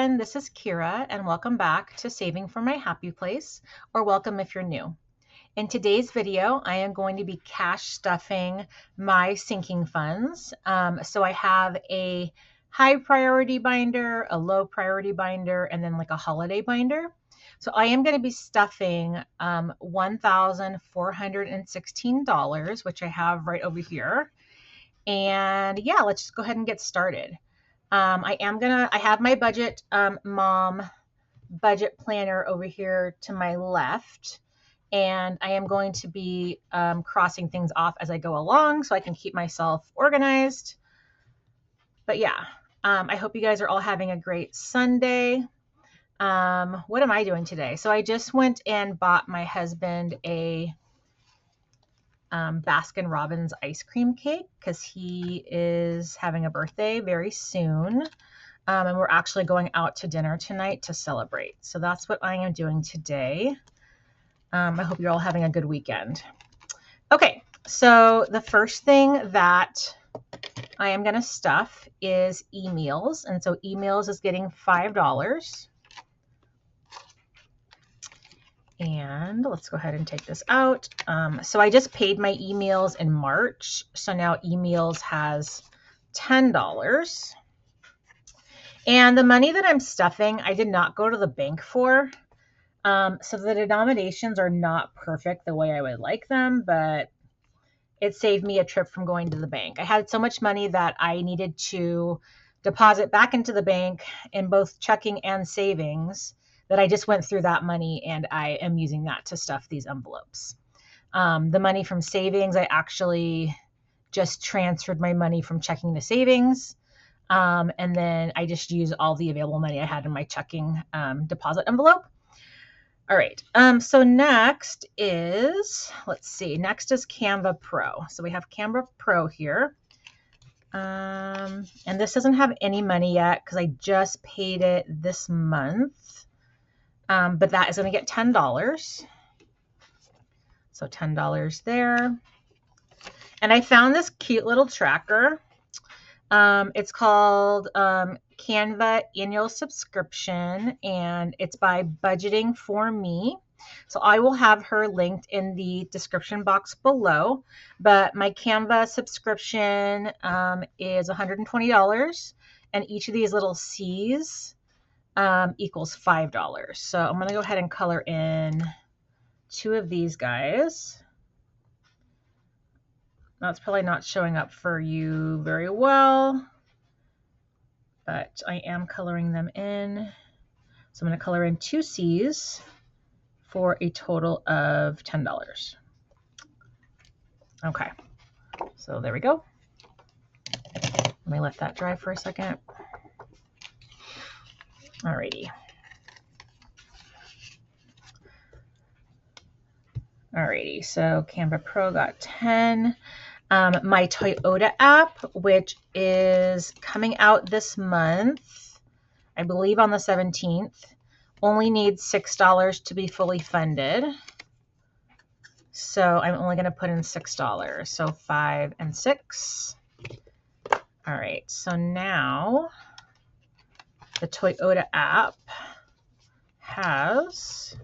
everyone, this is Kira and welcome back to Saving from My Happy Place, or welcome if you're new. In today's video, I am going to be cash stuffing my sinking funds. So I have a high priority binder, a low priority binder, and then like a holiday binder. So I am going to be stuffing $1,416, which I have right over here. And yeah, let's just go ahead and get started. I have my budget mom budget planner over here to my left, and I am going to be crossing things off as I go along so I can keep myself organized. But yeah, I hope you guys are all having a great Sunday. What am I doing today? So I just went and bought my husband a Baskin Robbins ice cream cake because he is having a birthday very soon. And we're actually going out to dinner tonight to celebrate. So that's what I am doing today. I hope you're all having a good weekend. Okay, so the first thing that I am going to stuff is e-meals. And so e-meals is getting $5. And let's go ahead and take this out. So I just paid my e-meals in March. So now e-meals has $10. And the money that I'm stuffing, I did not go to the bank for. So the denominations are not perfect the way I would like them, but it saved me a trip from going to the bank. I had so much money that I needed to deposit back into the bank in both checking and savings that I just went through that money and I am using that to stuff these envelopes. The money from savings, I actually just transferred my money from checking to savings. And then I just use all the available money I had in my checking deposit envelope. All right. So next is Canva Pro. So we have Canva Pro here. And this doesn't have any money yet because I just paid it this month. But that is going to get $10. So $10 there. And I found this cute little tracker. It's called Canva Annual Subscription, and it's by Budgeting for Me. So I will have her linked in the description box below. But my Canva subscription is $120, and each of these little C's equals $5. So I'm going to go ahead and color in two of these guys. That's probably not showing up for you very well, but I am coloring them in. So I'm going to color in two C's for a total of $10. Okay, so there we go. Let me let that dry for a second. Alrighty. Alrighty, so Canva Pro got 10. My Toyota app, which is coming out this month, I believe on the 17th, only needs $6 to be fully funded. So I'm only going to put in $6. So 5 and 6. All right, so now the Toyota app has,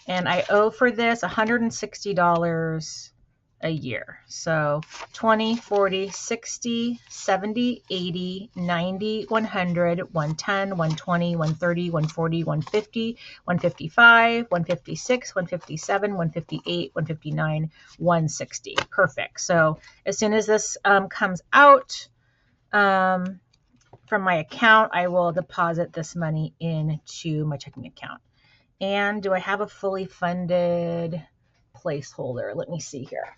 and I owe for this $160 a year. So 20, 40, 60, 70, 80, 90, 100, 110, 120, 130, 140, 150, 155, 156, 157, 158, 159, 160. Perfect. So as soon as this comes out from my account, I will deposit this money into my checking account. And do I have a fully funded placeholder? Let me see here.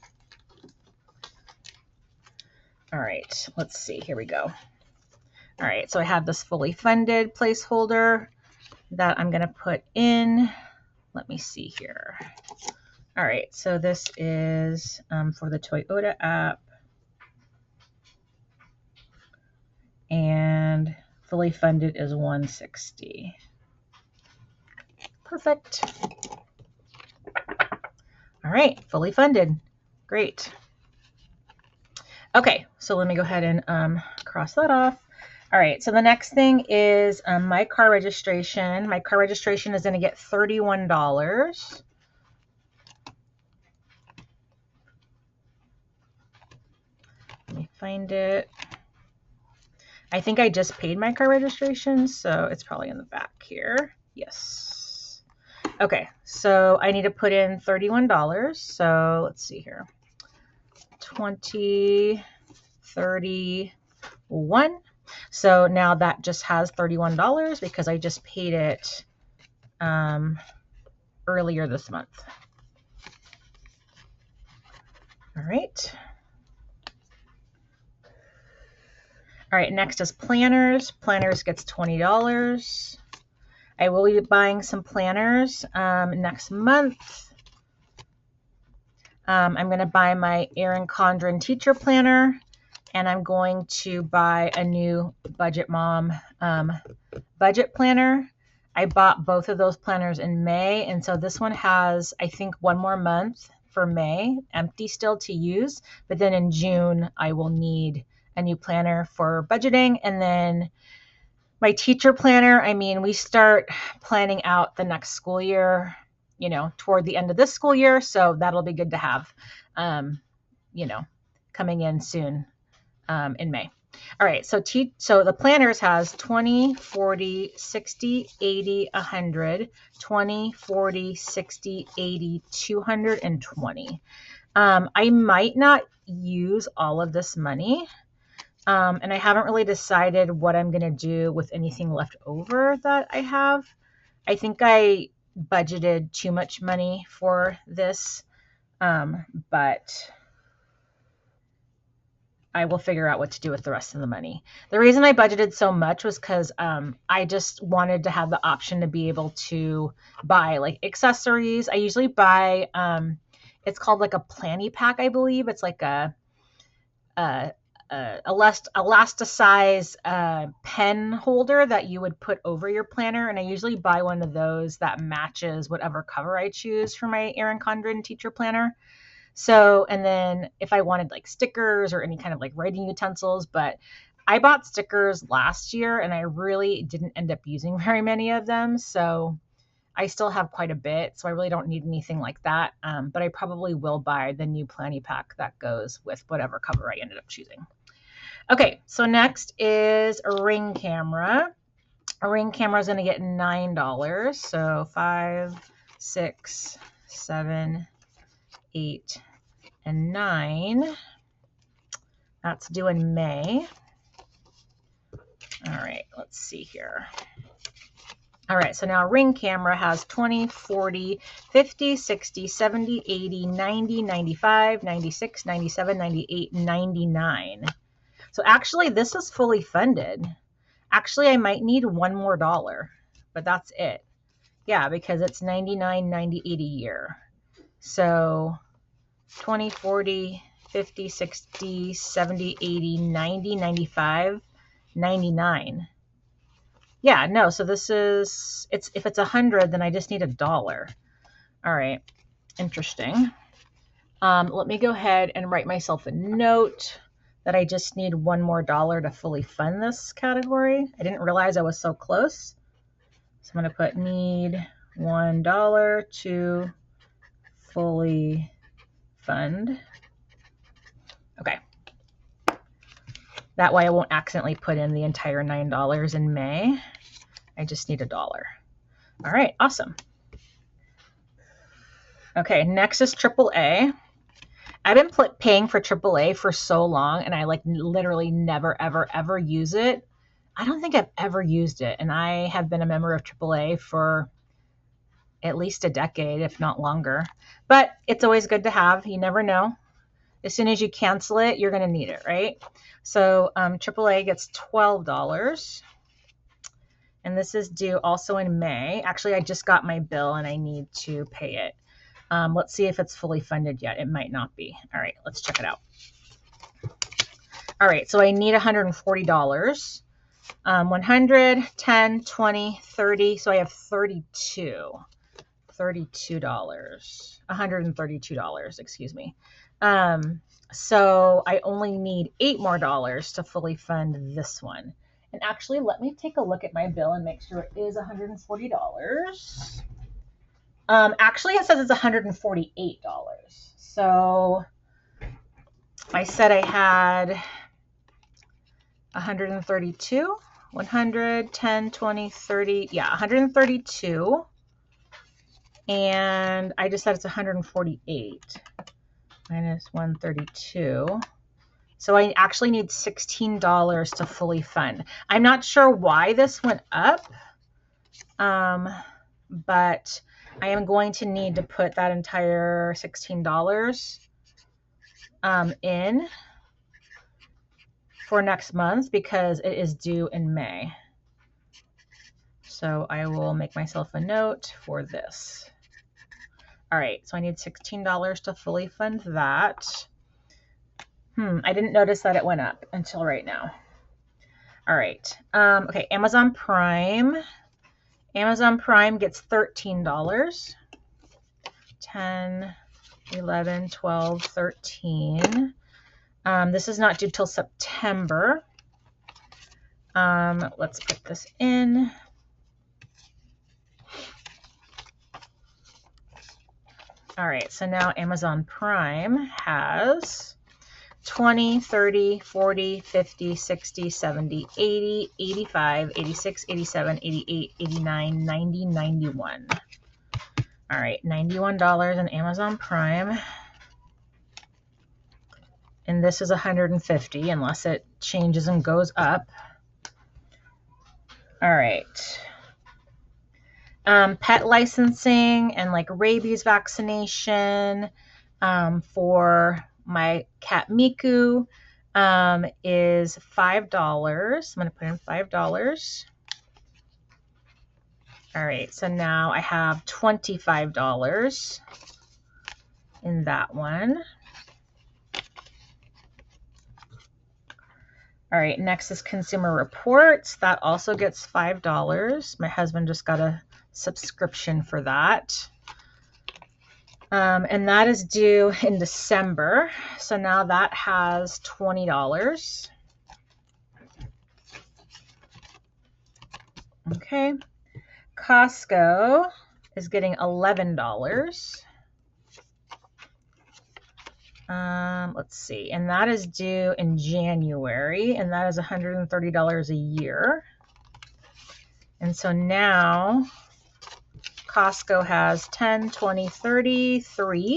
All right, let's see. Here we go. All right, so I have this fully funded placeholder that I'm going to put in. Let me see here. All right, so this is for the Toyota app. And fully funded is $160. Perfect. All right, fully funded. Great. Okay, so let me go ahead and cross that off. All right, so the next thing is my car registration. My car registration is going to get $31. Let me find it. I think I just paid my car registration, so it's probably in the back here. Yes. Okay, so I need to put in $31. So let's see here. 20, 31. So now that just has $31 because I just paid it earlier this month. All right. All right, next is planners. Planners gets $20. I will be buying some planners next month. I'm going to buy my Erin Condren teacher planner, and I'm going to buy a new Budget Mom budget planner. I bought both of those planners in May, and so this one has, I think, one more month for May, empty still to use, but then in June I will need a new planner for budgeting. And then my teacher planner, I mean, we start planning out the next school year, you know, toward the end of this school year, so that'll be good to have, you know, coming in soon in May. All right, so the planners has 20, 40, 60, 80, 100, 20, 40, 60, 80, 220. I might not use all of this money, and I haven't really decided what I'm going to do with anything left over that I have. I think I budgeted too much money for this, but I will figure out what to do with the rest of the money. The reason I budgeted so much was because I just wanted to have the option to be able to buy like accessories. I usually buy, it's called like a planny pack, I believe. It's like a elasticize pen holder that you would put over your planner. And I usually buy one of those that matches whatever cover I choose for my Erin Condren teacher planner. So, and then if I wanted like stickers or any kind of like writing utensils, but I bought stickers last year and I really didn't end up using very many of them. So I still have quite a bit. So I really don't need anything like that. But I probably will buy the new planny pack that goes with whatever cover I ended up choosing. Okay, so next is a Ring camera. A Ring camera is going to get $9. So 5, 6, 7, 8, and 9. That's due in May. All right, let's see here. All right, so now Ring camera has 20, 40, 50, 60, 70, 80, 90, 95, 96, 97, 98, 99. So actually this is fully funded. Actually, I might need one more dollar, but that's it. Yeah, because it's 99, 90, 80 a year. So 20, 40, 50, 60, 70, 80, 90, 95, 99. Yeah, no, so this is, if it's 100, then I just need $1. All right, interesting. Let me go ahead and write myself a note that I just need one more dollar to fully fund this category. I didn't realize I was so close. So I'm going to put need $1 to fully fund. Okay. That way I won't accidentally put in the entire $9 in May. I just need $1. All right, awesome. Okay, next is AAA. I've been paying for AAA for so long, and I like literally never, ever, ever use it. I don't think I've ever used it, and I have been a member of AAA for at least a decade, if not longer. But it's always good to have. You never know. As soon as you cancel it, you're going to need it, right? So AAA gets $12. And this is due also in May. Actually, I just got my bill and I need to pay it. Let's see if it's fully funded yet. It might not be. All right, let's check it out. All right, so I need $140. 100, 10, 20, 30. So I have $32. $132, excuse me. So I only need $8 more to fully fund this one. And actually, let me take a look at my bill and make sure it is $140. Actually, it says it's $148. So I said I had 132, 100, 10, 20, 30, yeah, 132. And I just said it's 148 minus 132. So I actually need $16 to fully fund. I'm not sure why this went up, but I am going to need to put that entire $16 in for next month because it is due in May. So I will make myself a note for this. All right, so I need $16 to fully fund that. I didn't notice that it went up until right now. All right. Okay, Amazon Prime. Amazon Prime gets $13. 10, 11, 12, 13. This is not due till September. Let's put this in. All right, so now Amazon Prime has 20, 30, 40, 50, 60, 70, 80, 85, 86, 87, 88, 89, 90, 91. All right, $91 in Amazon Prime. And this is 150 unless it changes and goes up. All right. Pet licensing and like rabies vaccination for my cat Miku is $5. I'm going to put in $5. All right, so now I have $25 in that one. All right, next is Consumer Reports. That also gets $5. My husband just got a subscription for that. And that is due in December. So now that has $20. Okay. Costco is getting $11. Let's see, and that is due in January, and that is $130 a year. And so now Costco has 10, 20, 33.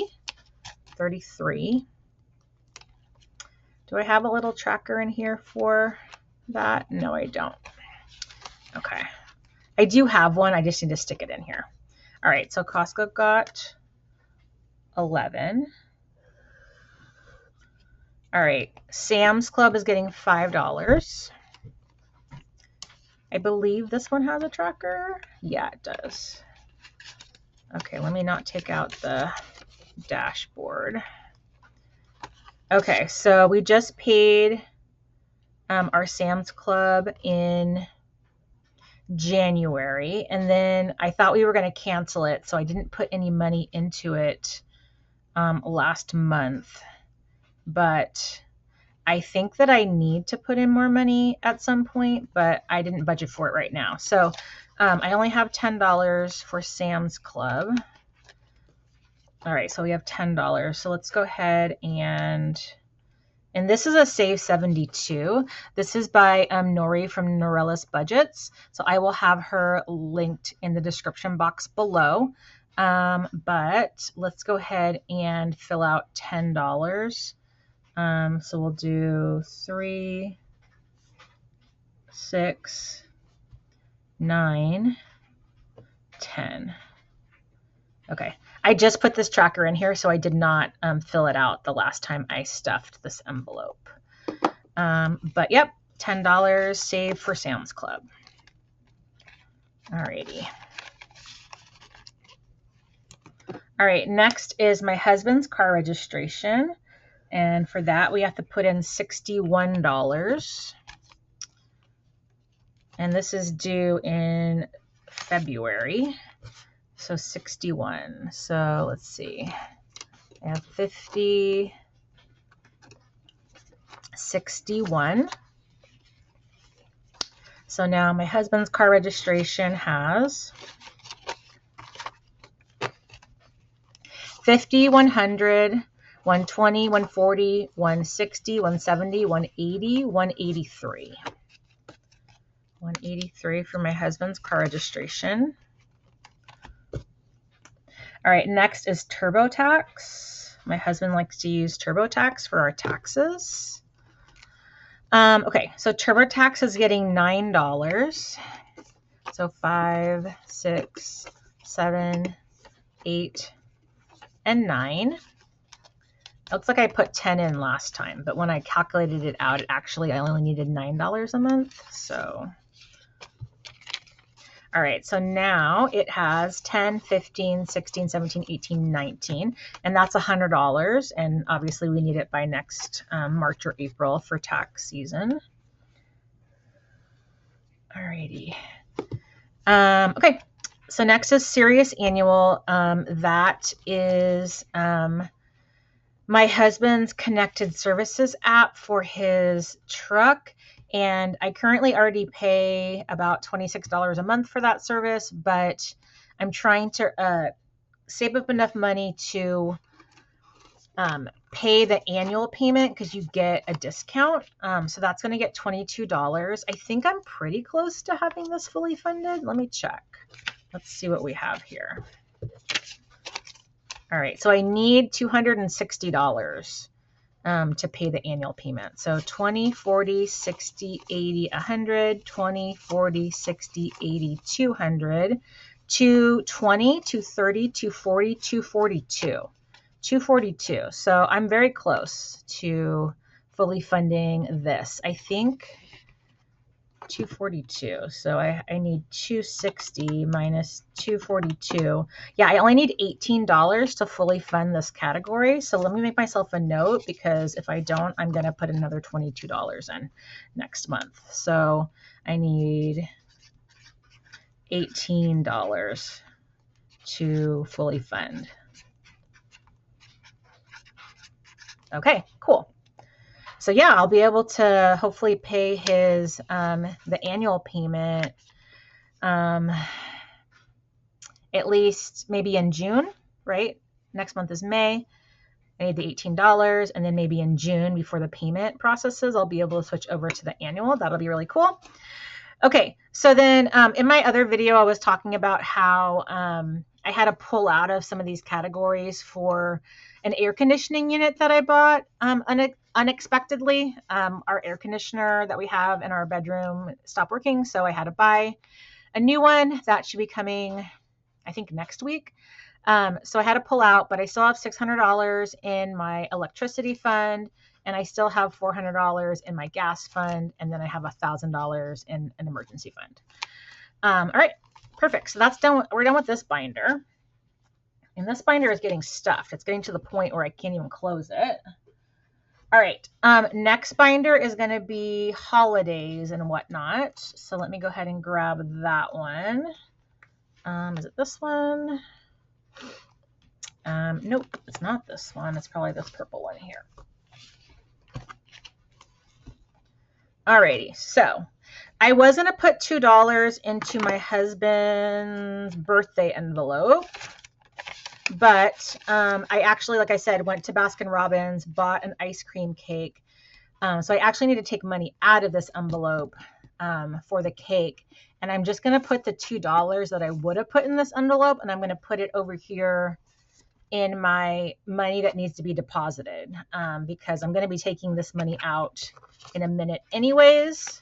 Do I have a little tracker in here for that? No, I don't. Okay. I do have one. I just need to stick it in here. All right, so Costco got 11. All right, Sam's Club is getting $5. I believe this one has a tracker. Yeah, it does. Okay, let me not take out the dashboard. Okay, so we just paid our Sam's Club in January, and then I thought we were going to cancel it, so I didn't put any money into it last month. But I think that I need to put in more money at some point, but I didn't budget for it right now. So I only have $10 for Sam's Club. All right, so we have $10. So let's go ahead and this is a Save 72. This is by Nori from Norella's Budgets. So I will have her linked in the description box below. But let's go ahead and fill out $10. So we'll do 3, 6, 9, 10. Okay, I just put this tracker in here, so I did not fill it out the last time I stuffed this envelope. But yep, $10 saved for Sam's Club. Alrighty. All right, next is my husband's car registration. And for that, we have to put in $61. And this is due in February. So 61. So let's see. I have 50, 61. So now my husband's car registration has 50, 100, 120, 140, 160, 170, 180, 183. 183 for my husband's car registration. All right, next is TurboTax. My husband likes to use TurboTax for our taxes. Okay, so TurboTax is getting $9. So 5, 6, 7, 8, and 9. Looks like I put 10 in last time, but when I calculated it out, actually I only needed $9 a month. So, all right, so now it has 10, 15, 16, 17, 18, 19, and that's $100. And obviously we need it by next March or April for tax season. All righty. Okay, so next is Serious Annual. That is my husband's connected services app for his truck. And I currently already pay about $26 a month for that service, but I'm trying to save up enough money to pay the annual payment because you get a discount. So that's going to get $22. I think I'm pretty close to having this fully funded. Let me check. Let's see what we have here. All right, so I need $260 to pay the annual payment. So 20, 40, 60, 80, 100, 20, 40, 60, 80, 200, 220, 230, 240, 242. 242. So I'm very close to fully funding this. I think 242. So I need 260 minus 242. Yeah, I only need $18 to fully fund this category. So let me make myself a note, because if I don't, I'm going to put another $22 in next month. So I need $18 to fully fund. Okay, cool. So yeah, I'll be able to hopefully pay his the annual payment at least maybe in June, right? Next month is May. I need the $18, and then maybe in June, before the payment processes, I'll be able to switch over to the annual. That'll be really cool. Okay, so then in my other video, I was talking about how I had to pull out of some of these categories for an air conditioning unit that I bought unexpectedly. Our air conditioner that we have in our bedroom stopped working, so I had to buy a new one that should be coming, I think, next week. So I had to pull out, but I still have $600 in my electricity fund, and I still have $400 in my gas fund, and then I have $1,000 in an emergency fund. All right, perfect. So that's done. We're done with this binder. And this binder is getting stuffed. It's getting to the point where I can't even close it. All right, next binder is going to be holidays and whatnot. So let me go ahead and grab that one. Is it this one? Nope, it's not this one. It's probably this purple one here. Alrighty, so I was going to put $2 into my husband's birthday envelope, but I actually, like I said, went to Baskin-Robbins, bought an ice cream cake. So I actually need to take money out of this envelope for the cake. And I'm just going to put the $2 that I would have put in this envelope, and I'm going to put it over here in my money that needs to be deposited, because I'm going to be taking this money out in a minute anyways.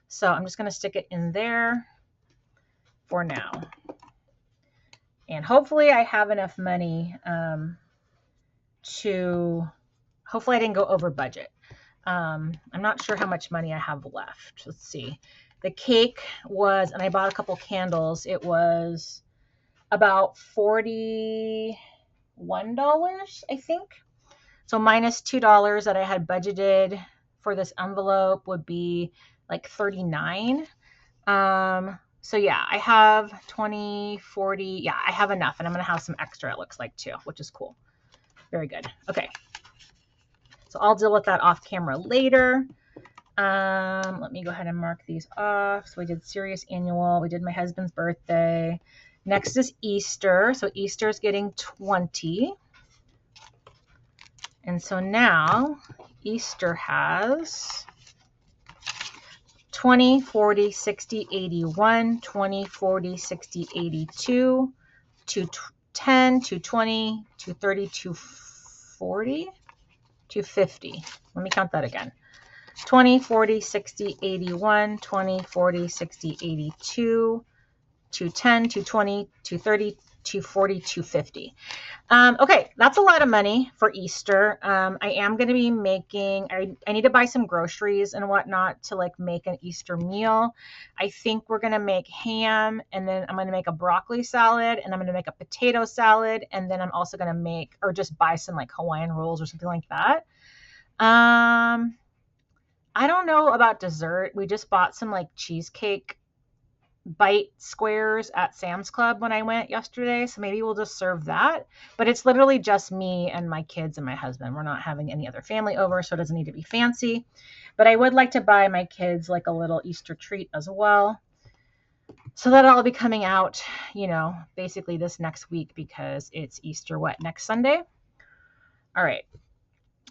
So I'm just going to stick it in there for now. And hopefully I have enough money hopefully I didn't go over budget. I'm not sure how much money I have left. Let's see. The cake was, and I bought a couple candles, it was about $41, I think. So minus $2 that I had budgeted for this envelope would be like $39. So yeah, I have 20, 40. Yeah, I have enough, and I'm going to have some extra, it looks like, too, which is cool. Very good. Okay. So I'll deal with that off camera later. Let me go ahead and mark these off. So we did serious annual. We did my husband's birthday. Next is Easter. So Easter is getting 20. And so now Easter has 20, 40, 60, 81, 20, 40, 60, 82, 210, 220, 230, 240, 250. Let me count that again. 20, 40, 60, 81, 20, 40, 60, 82, 210, 220, 230, 240, 250. Okay, that's a lot of money for Easter. I am going to be making, I need to buy some groceries and whatnot to like make an Easter meal. I think we're going to make ham, and then I'm going to make a broccoli salad, and I'm going to make a potato salad, and then I'm also going to make, or just buy some like Hawaiian rolls or something like that. I don't know about dessert. We just bought some like cheesecake bite squares at Sam's Club when I went yesterday, so maybe we'll just serve that. But it's literally just me and my kids and my husband. We're not having any other family over, so it doesn't need to be fancy. But I would like to buy my kids like a little Easter treat as well. So that'll all be coming out, you know, basically this next week, because it's Easter next Sunday. All right.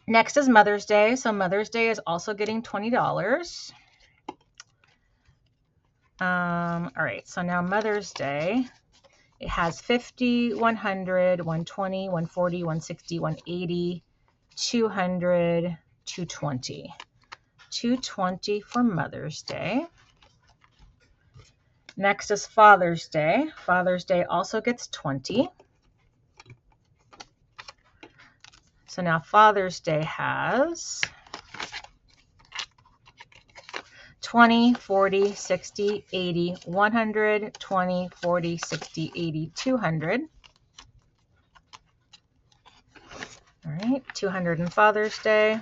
Next is Mother's Day. So Mother's Day is also getting $20. All right, so now Mother's Day, it has 50, 100, 120, 140, 160, 180, 200, 220. 220 for Mother's Day. Next is Father's Day. Father's Day also gets 20. So now Father's Day has 20, 40, 60, 80, 100, 20, 40, 60, 80, 200. All right, 200 in Father's Day.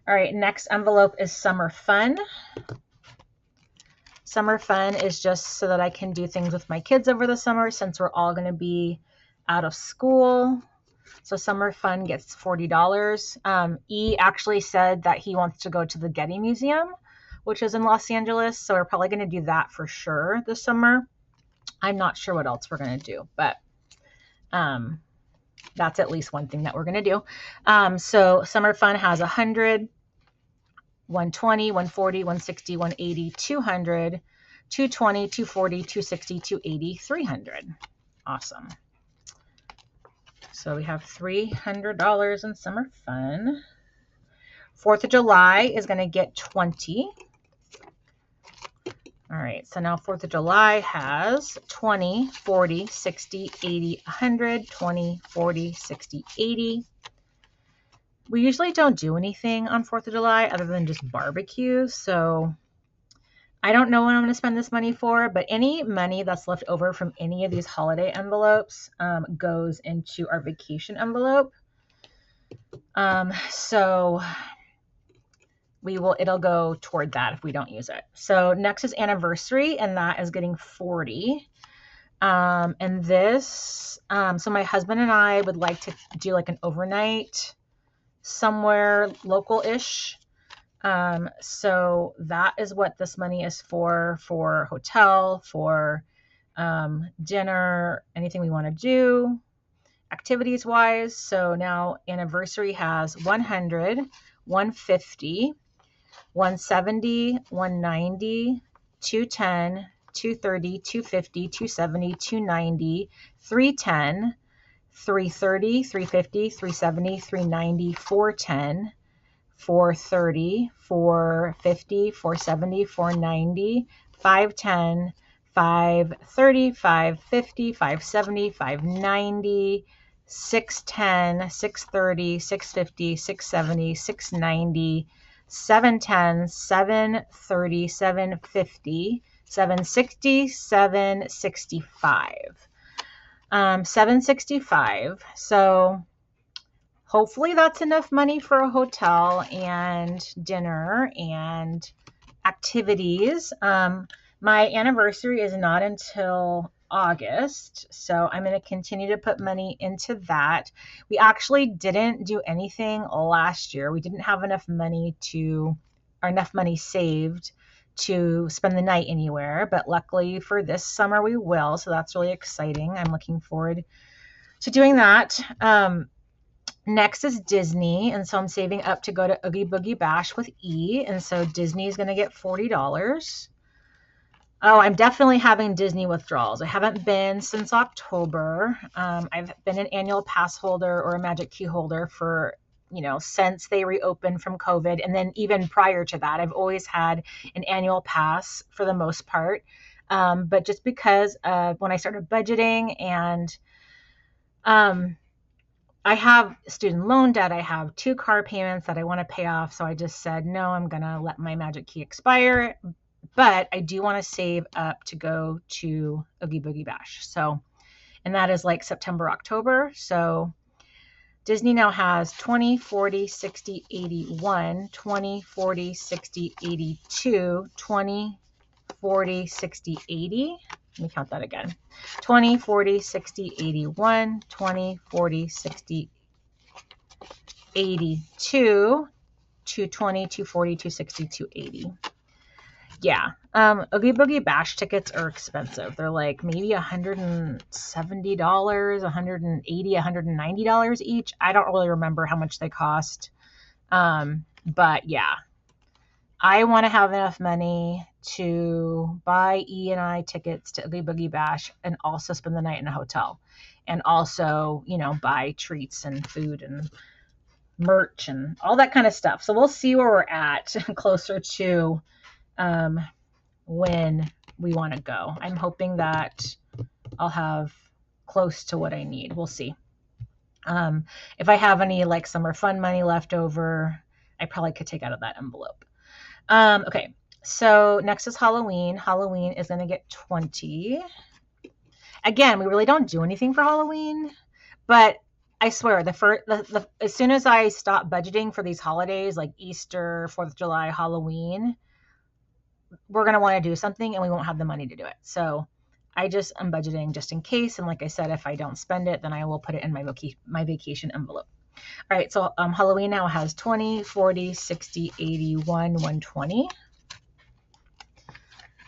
All right, next envelope is Summer Fun. Summer Fun is just so that I can do things with my kids over the summer, since we're all going to be out of school. So Summer Fun gets $40. E actually said that he wants to go to the Getty Museum, which is in Los Angeles. So we're probably going to do that for sure this summer. I'm not sure what else we're going to do, but that's at least one thing that we're going to do. So Summer Fun has 100, 120, 140, 160, 180, 200, 220, 240, 260, 280, 300. Awesome. So we have $300 in Summer Fun. 4th of July is going to get 20. All right, so now 4th of July has 20, 40, 60, 80, 100, 20, 40, 60, 80. We usually don't do anything on 4th of July other than just barbecue, so I don't know what I'm going to spend this money for, but any money that's left over from any of these holiday envelopes goes into our vacation envelope. So it'll go toward that if we don't use it. So next is anniversary, and that is getting 40. And this, so my husband and I would like to do like an overnight somewhere local-ish. So that is what this money is for hotel, for dinner, anything we want to do activities wise. So now anniversary has 100, 150, 170, 190, 210, 230, 250, 270, 290, 310, 330, 350, 370, 390, 410, 430, 450, 470, 490, 510, 530, 550, 570, 590, 610, 630, 650, 670, 690, 710, 730, 750, 760, 765. 765. So hopefully that's enough money for a hotel and dinner and activities. My anniversary is not until August. So I'm going to continue to put money into that. We actually didn't do anything last year. We didn't have enough money saved to spend the night anywhere, but luckily for this summer we will. So that's really exciting. I'm looking forward to doing that. Next is Disney. And so I'm saving up to go to Oogie Boogie Bash with E. And so Disney is going to get $40. Oh, I'm definitely having Disney withdrawals. I haven't been since October. I've been an annual pass holder or a Magic Key holder for, since they reopened from COVID. And then even prior to that, I've always had an annual pass for the most part. But just because of when I started budgeting and I have student loan debt, I have 2 car payments that I want to pay off. So I just said, no, I'm going to let my Magic Key expire. But I do want to save up to go to Oogie Boogie Bash. So, and that is like September, October. So Disney now has 20, 40, 60, 81, 20, 40, 60, 82, 20, 40, 60, 80. Let me count that again. 20, 40, 60, 81, 20, 40, 60, 82, 220, 240, 260, 280. Yeah. Oogie Boogie Bash tickets are expensive. They're like maybe $170, $180, $190 each. I don't really remember how much they cost. But yeah, I want to have enough money to buy E and I tickets to Oogie Boogie Bash and also spend the night in a hotel and also, buy treats and food and merch and all that kind of stuff. So we'll see where we're at closer to when we want to go. I'm hoping that I'll have close to what I need. We'll see. If I have any like summer fun money left over, I probably could take out of that envelope. Okay, so next is Halloween. Halloween is going to get 20. Again, we really don't do anything for Halloween, but I swear, as soon as I stop budgeting for these holidays like Easter, 4th of July, Halloween, we're going to want to do something and we won't have the money to do it. So I'm budgeting just in case. And like I said, if I don't spend it, then I will put it in my vacation envelope. All right, so Halloween now has 20, 40, 60, 81, 120.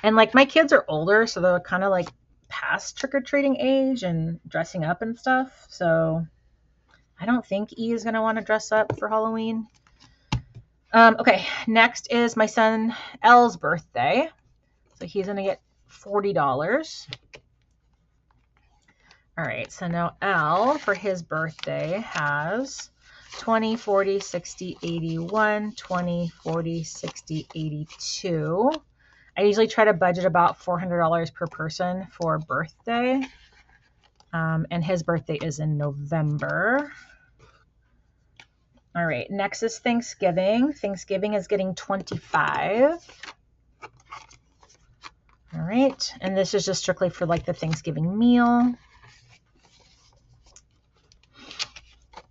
And like my kids are older, so they're kind of like past trick-or-treating age and dressing up and stuff. So I don't think E is going to want to dress up for Halloween. Okay, next is my son L's birthday. So he's going to get $40. All right, so now L for his birthday has 20, 40, 60, 81, 20, 40, 60, 82. I usually try to budget about $400 per person for birthday. And his birthday is in November. All right, next is Thanksgiving. Thanksgiving is getting 25. All right, and this is just strictly for like the Thanksgiving meal.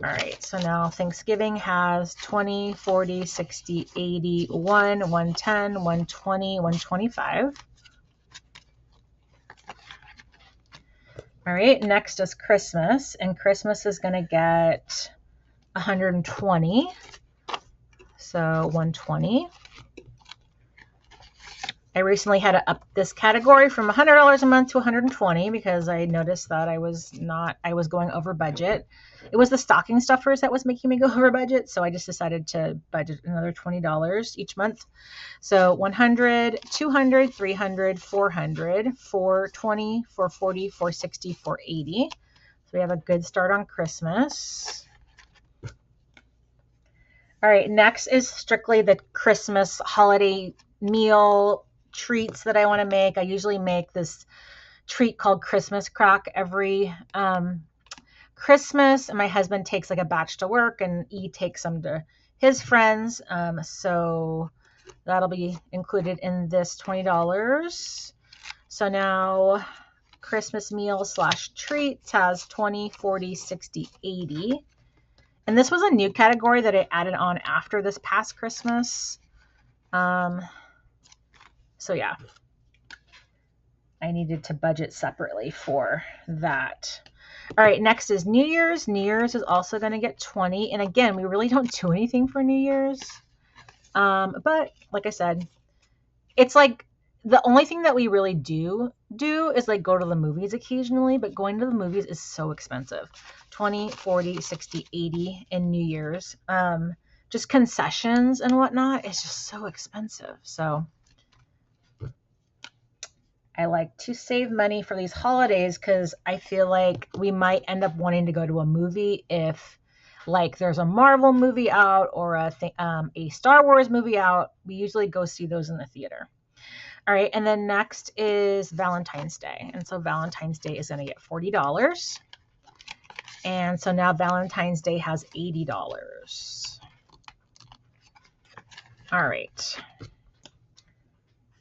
All right, so now Thanksgiving has 20, 40, 60, 80, 110, 120, 125. All right, next is Christmas, and Christmas is going to get 120. So 120. I recently had to up this category from $100 a month to $120 because I noticed that I was going over budget. It was the stocking stuffers that was making me go over budget. So I just decided to budget another $20 each month. So 100, 200, 300, 400, 420, 440, 460, 480. So we have a good start on Christmas. All right, next is strictly the Christmas holiday meal treats that I want to make. I usually make this treat called Christmas crack every Christmas, and my husband takes like a batch to work and he takes some to his friends. So that'll be included in this $20. So now Christmas meal / treats has 20, 40, 60, 80. And this was a new category that I added on after this past Christmas. So yeah. I needed to budget separately for that. All right, next is New Year's. New Year's is also going to get 20. And again, we really don't do anything for New Year's. But like I said, it's like the only thing that we really do is like go to the movies occasionally, but going to the movies is so expensive. 20, 40, 60, 80 in New Year's. Just concessions and whatnot, it's just so expensive. So I like to save money for these holidays because I feel like we might end up wanting to go to a movie if like there's a Marvel movie out or a Star Wars movie out. We usually go see those in the theater. All right, and then next is Valentine's Day. And so Valentine's Day is going to get $40. And so now Valentine's Day has $80. All right.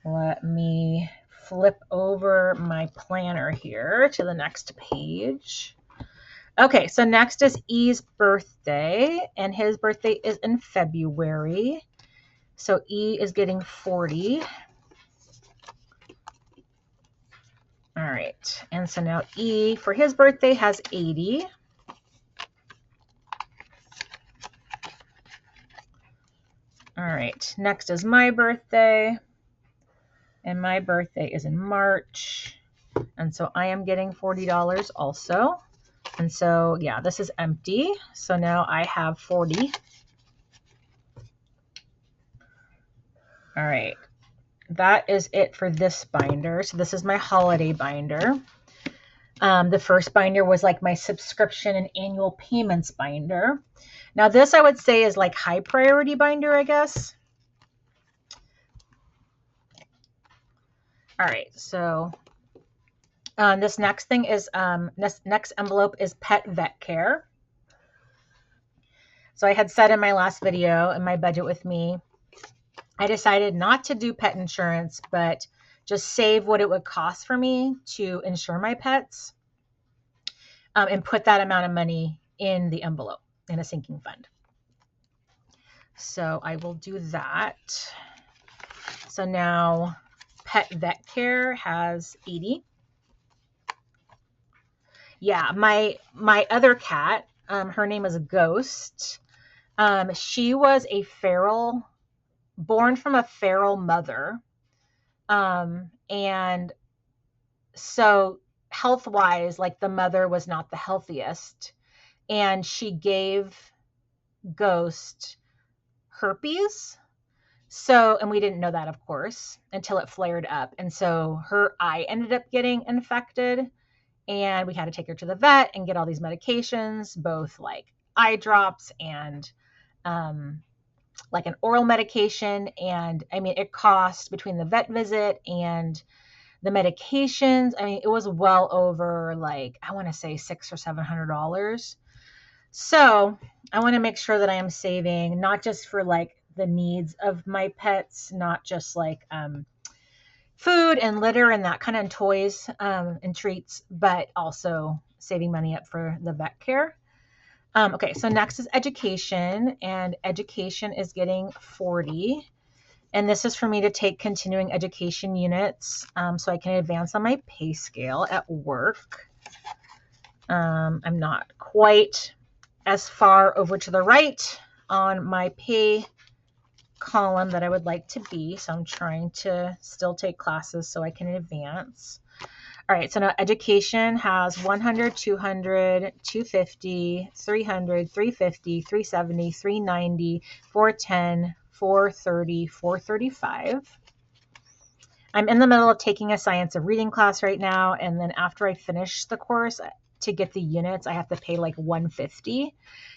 Let me flip over my planner here to the next page. Okay, so next is E's birthday, and his birthday is in February. So E is getting 40. All right, and so now E for his birthday has 80. All right, next is my birthday, and my birthday is in March, and so I am getting $40 also. And so, yeah, this is empty, so now I have 40. All right. That is it for this binder. So this is my holiday binder. The first binder was like my subscription and annual payments binder. Now this I would say is like high priority binder, I guess. All right, so this next thing is, next envelope is pet vet care. So I had said in my last video, in my budget with me, I decided not to do pet insurance, but just save what it would cost for me to insure my pets, and put that amount of money in the envelope in a sinking fund. So I will do that. So now pet vet care has 80. Yeah, my other cat, her name is Ghost. She was a feral, born from a feral mother. And so health-wise, like the mother was not the healthiest. And she gave Ghost herpes. So, and we didn't know that, of course, until it flared up. And so her eye ended up getting infected. And we had to take her to the vet and get all these medications, both like eye drops and like an oral medication. And I mean, it cost between the vet visit and the medications, I mean, it was well over like, I want to say $600 or $700. So I want to make sure that I am saving not just for like the needs of my pets, not just like food and litter and that kind of toys and treats, but also saving money up for the vet care. Okay, so next is education, and education is getting 40. And this is for me to take continuing education units so I can advance on my pay scale at work. I'm not quite as far over to the right on my pay column that I would like to be, so I'm trying to still take classes so I can advance. All right, so now education has 100, 200, 250, 300, 350, 370, 390, 410, 430, 435. I'm in the middle of taking a science of reading class right now, and then after I finish the course to get the units, I have to pay like 150.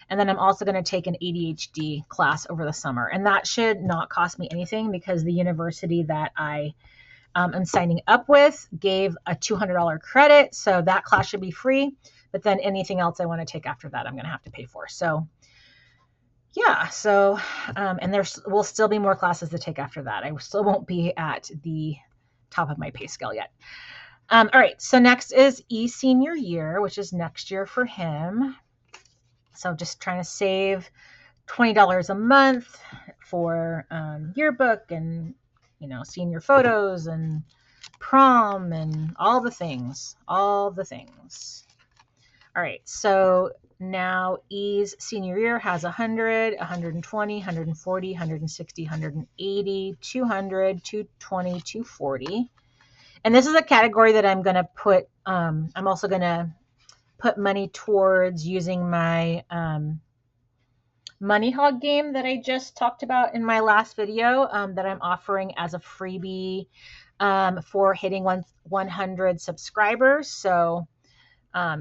And then I'm also going to take an ADHD class over the summer, and that should not cost me anything because the university that I am signing up with gave a $200 credit, so that class should be free. But then anything else I want to take after that, I'm going to have to pay for. So yeah, so and there will still be more classes to take after that. I still won't be at the top of my pay scale yet. All right, so next is senior year, which is next year for him. So just trying to save $20 a month for yearbook and, you know, senior photos and prom and all the things, all the things. All right, so now E's senior year has 100, 120, 140, 160, 180, 200, 220, 240. And this is a category that I'm going to put, I'm also going to put money towards using my Money Hog game that I just talked about in my last video that I'm offering as a freebie for hitting 100 subscribers. So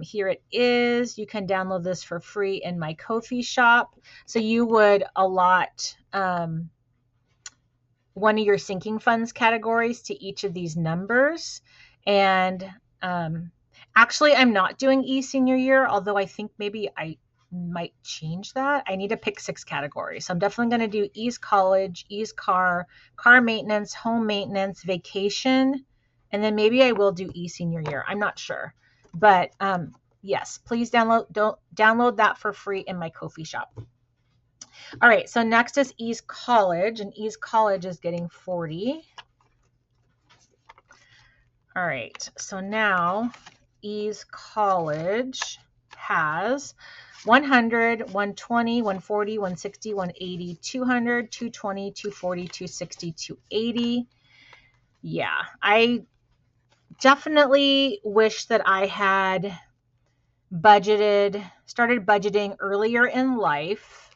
here it is. You can download this for free in my Ko-fi shop. So you would allot one of your sinking funds categories to each of these numbers. And actually, I'm not doing e-senior year, although I think maybe I might change that. I need to pick 6 categories. So I'm definitely going to do E's college, E's car, car maintenance, home maintenance, vacation, and then maybe I will do e-senior year. I'm not sure. But yes, please download that for free in my Ko-fi shop. All right, so next is E's college, and E's college is getting 40. All right, so now E's college has 100, 120, 140, 160, 180, 200, 220, 240, 260, 280. Yeah, I definitely wish that I had started budgeting earlier in life,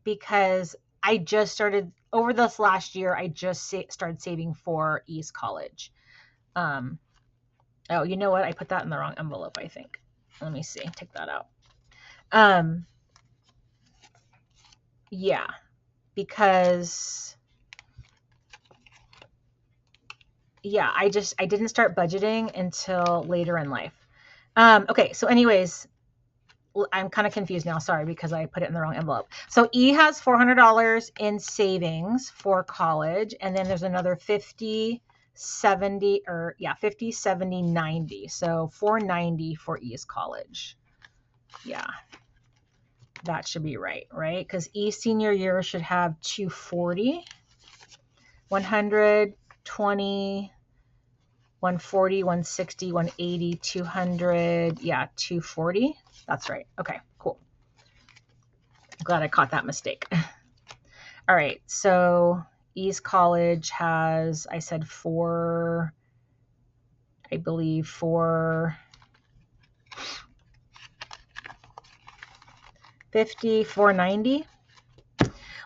because I just started over this last year. I just started saving for E's college. Oh, you know what? I put that in the wrong envelope, I think. Let me see. Take that out. Yeah, because yeah, I didn't start budgeting until later in life. Okay, so anyways, I'm kind of confused now. Sorry, because I put it in the wrong envelope. So E has $400 in savings for college, and then there's another 50, 70, 90. So $490 for E's college. Yeah, that should be right? Because E senior year should have 240, 120, 140, 160, 180, 200, 240. That's right. Okay, cool. I'm glad I caught that mistake. All right, so E's college has, I said 4, I believe 450, 490.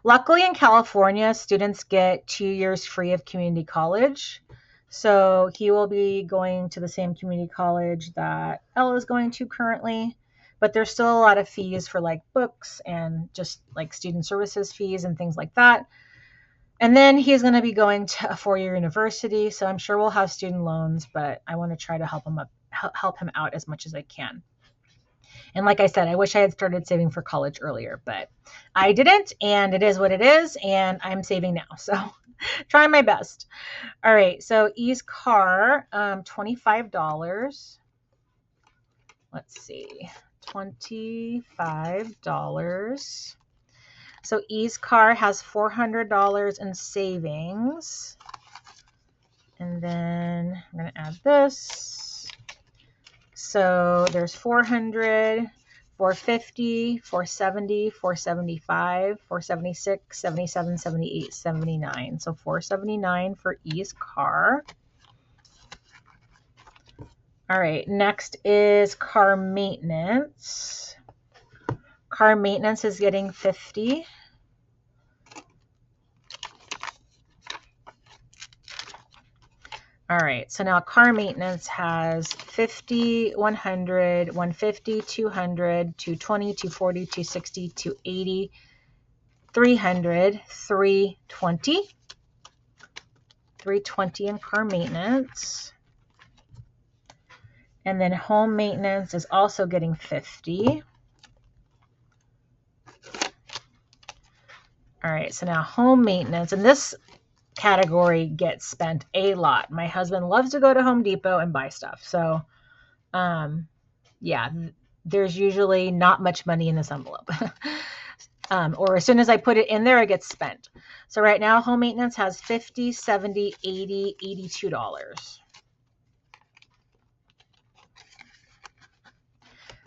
Luckily in California, students get 2 years free of community college. So he will be going to the same community college that Ella is going to currently, but there's still a lot of fees for like books and just like student services fees and things like that. And then he's going to be going to a 4-year university. So I'm sure we'll have student loans, but I want to try to help him out as much as I can. And like I said, I wish I had started saving for college earlier, but I didn't, and it is what it is, and I'm saving now. So trying my best. All right, so E's car, $25. Let's see, $25. So E's car has $400 in savings. And then I'm going to add this. So there's 400, 450, 470, 475, 476, 77, 78, 79. So 479 for E's car. All right, next is car maintenance. Car maintenance is getting 50. All right, so now car maintenance has 50, 100, 150, 200, 220, 240, 260, 280, 300, 320. 320 in car maintenance. And then home maintenance is also getting 50. All right, so now home maintenance, and this category gets spent a lot. My husband loves to go to Home Depot and buy stuff. So, yeah, there's usually not much money in this envelope. or as soon as I put it in there, it gets spent. So right now, home maintenance has $50, $70, $80, $82.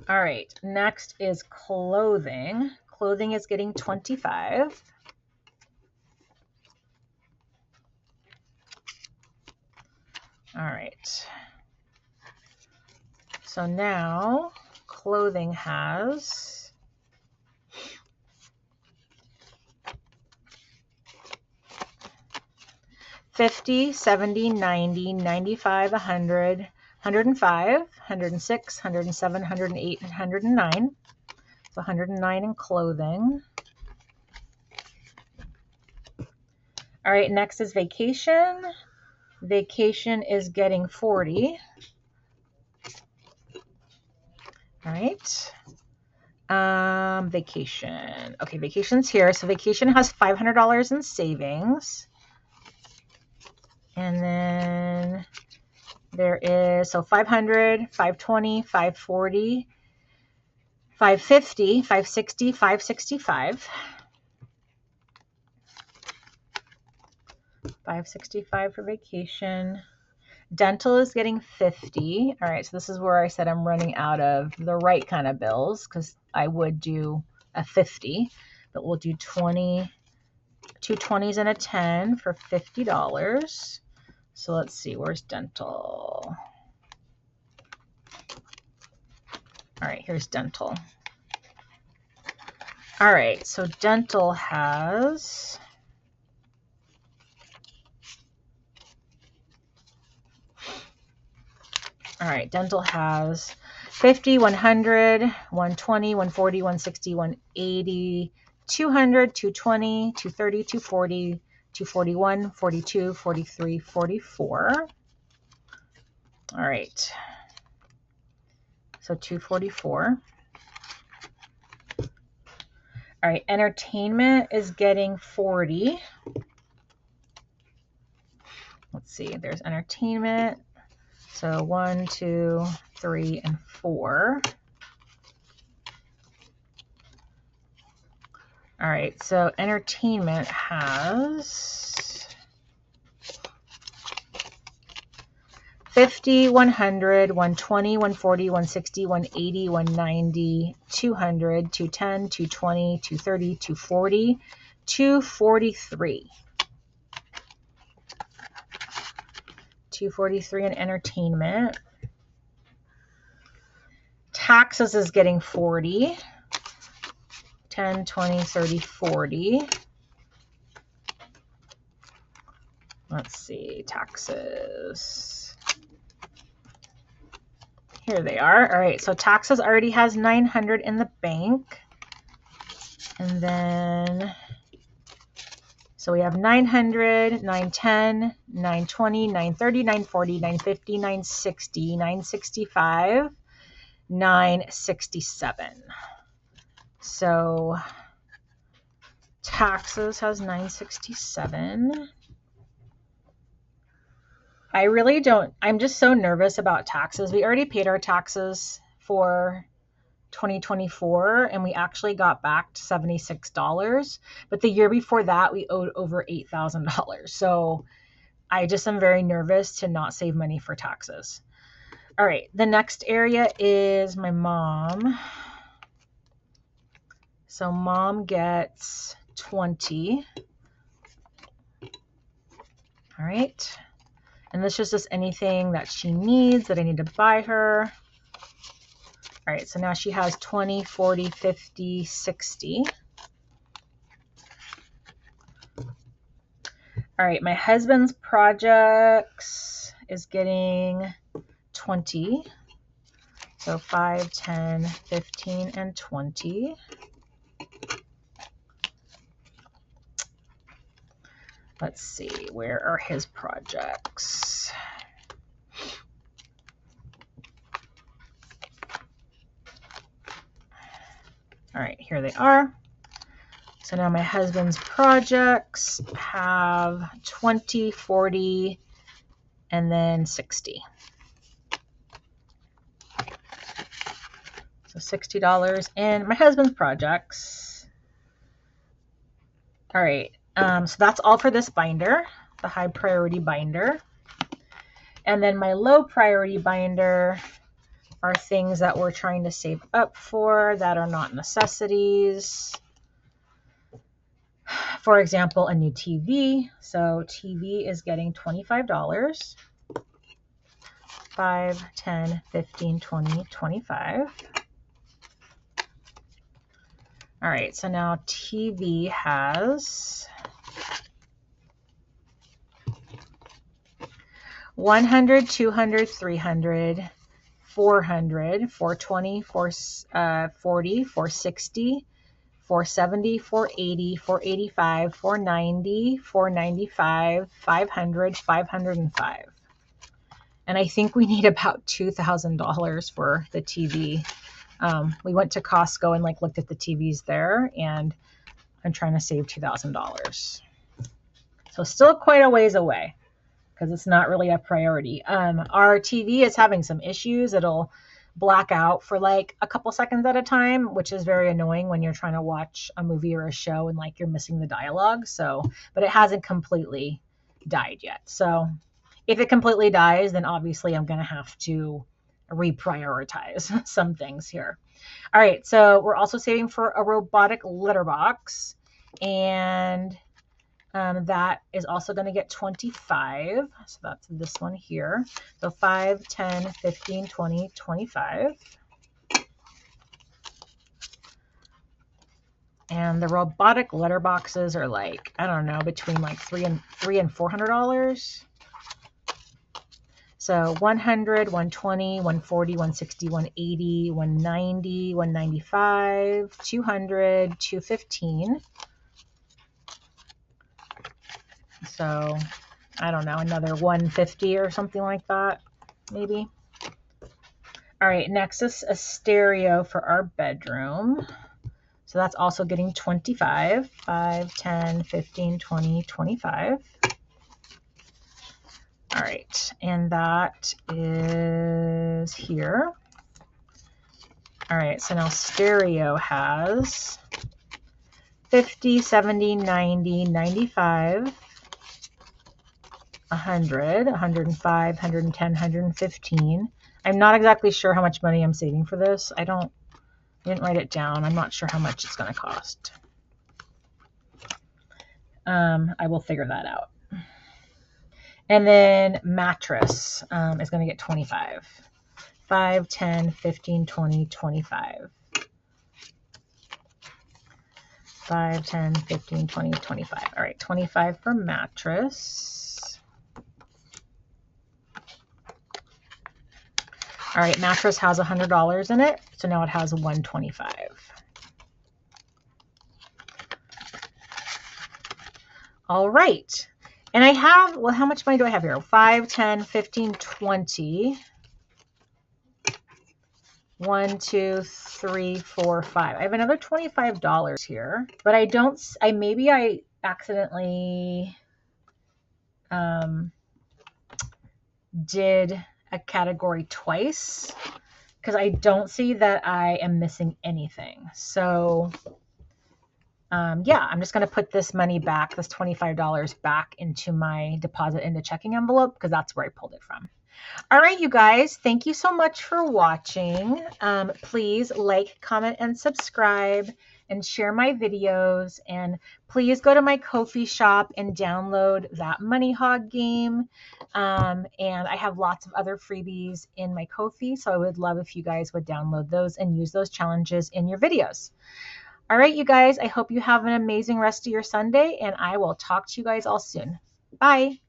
All right, next is clothing. Clothing is getting $25. All right. So now clothing has $50, $70, $90, $95, $100, $105, $106, $107, $108, and $109. So $109 in clothing. All right, next is vacation. Vacation is getting $40. All right. Vacation. Okay, vacation's here. So vacation has $500 in savings. And then there is, so 500, 520, 540, 550, 560, 565. 565 for vacation. Dental is getting 50. All right, so this is where I said I'm running out of the right kind of bills because I would do a 50, but we'll do 20, two 20s and a 10 for $50. So let's see, where's dental? All right, here's dental. All right, so dental has all right, dental has 50, 100, 120, 140, 160, 180, 200, 220, 230, 240, 241, 42, 43, 44. All right. So 244. All right, entertainment is getting 40. Let's see, there's entertainment. So 1, 2, 3, and 4. All right, so entertainment has 50, 100, 120, 140, 160, 180, 190, 200, 210, 220, 230, 240, 243. 243 in entertainment. Taxes is getting 40. 10, 20, 30, 40. Let's see, taxes. Here they are. All right, so taxes already has 900 in the bank. And then, so we have 900, 910, 920, 930, 940, 950, 960, 965, 967. So taxes has 967. I really don't, I'm just so nervous about taxes. We already paid our taxes for 2024 and we actually got back to $76. But the year before that, we owed over $8,000. So I just am very nervous to not save money for taxes. All right, the next area is my mom. So mom gets 20. All right. And this is just anything that she needs that I need to buy her. All right, so now she has 20, 40, 50, 60. All right, my husband's projects is getting 20. So 5, 10, 15, and 20. Let's see, where are his projects? All right, here they are. So now my husband's projects have 20, 40, and then 60. So $60 in my husband's projects. All right, so that's all for this binder, the high priority binder. And then my low priority binder are things that we're trying to save up for that are not necessities. For example, a new TV. So TV is getting $25. 5, 10, 15, 20, 25. All right, so now TV has 100, 200, 300, 400, 420, 440, 460, 470, 480, 485, 490, 495, 500, 505. And I think we need about $2,000 for the TV. We went to Costco and looked at the TVs there, and I'm trying to save $2,000. So still quite a ways away because it's not really a priority. Our TV is having some issues. It'll black out for a couple seconds at a time, which is very annoying when you're trying to watch a movie or a show and you're missing the dialogue. So, but it hasn't completely died yet. So if it completely dies, then obviously I'm going to have to reprioritize some things here. All right, so we're also saving for a robotic litter box, and that is also going to get 25. So that's this one here. So 5, 10, 15, 20, 25. And the robotic litter boxes are I don't know, between $300 and $400. So 100, 120, 140, 160, 180, 190, 195, 200, 215. So I don't know, another 150 or something like that, maybe. All right, next is a stereo for our bedroom. So that's also getting 25, 5, 10, 15, 20, 25. All right, and that is here. All right, so now stereo has 50, 70, 90, 95, 100, 105, 110, 115. I'm not exactly sure how much money I'm saving for this. I didn't write it down. I'm not sure how much it's going to cost. I will figure that out. And then mattress is going to get 25. 5, 10, 15, 20, 25. 5, 10, 15, 20, 25. All right, 25 for mattress. All right, mattress has $100 in it, so now it has 125. All right. And I have, well, how much money do I have here? 5, 10, 15, 20. 1, 2, 3, 4, 5. I have another $25 here, but maybe I accidentally did a category twice because I don't see that I am missing anything. So yeah, I'm just going to put this money back, this $25 back into my deposit into checking envelope because that's where I pulled it from. All right, you guys, thank you so much for watching. Please like, comment, and subscribe and share my videos. And please go to my Ko-fi shop and download that Money Hog game. And I have lots of other freebies in my Ko-fi, so I would love if you guys would download those and use those challenges in your videos. All right, you guys, I hope you have an amazing rest of your Sunday, and I will talk to you guys all soon. Bye.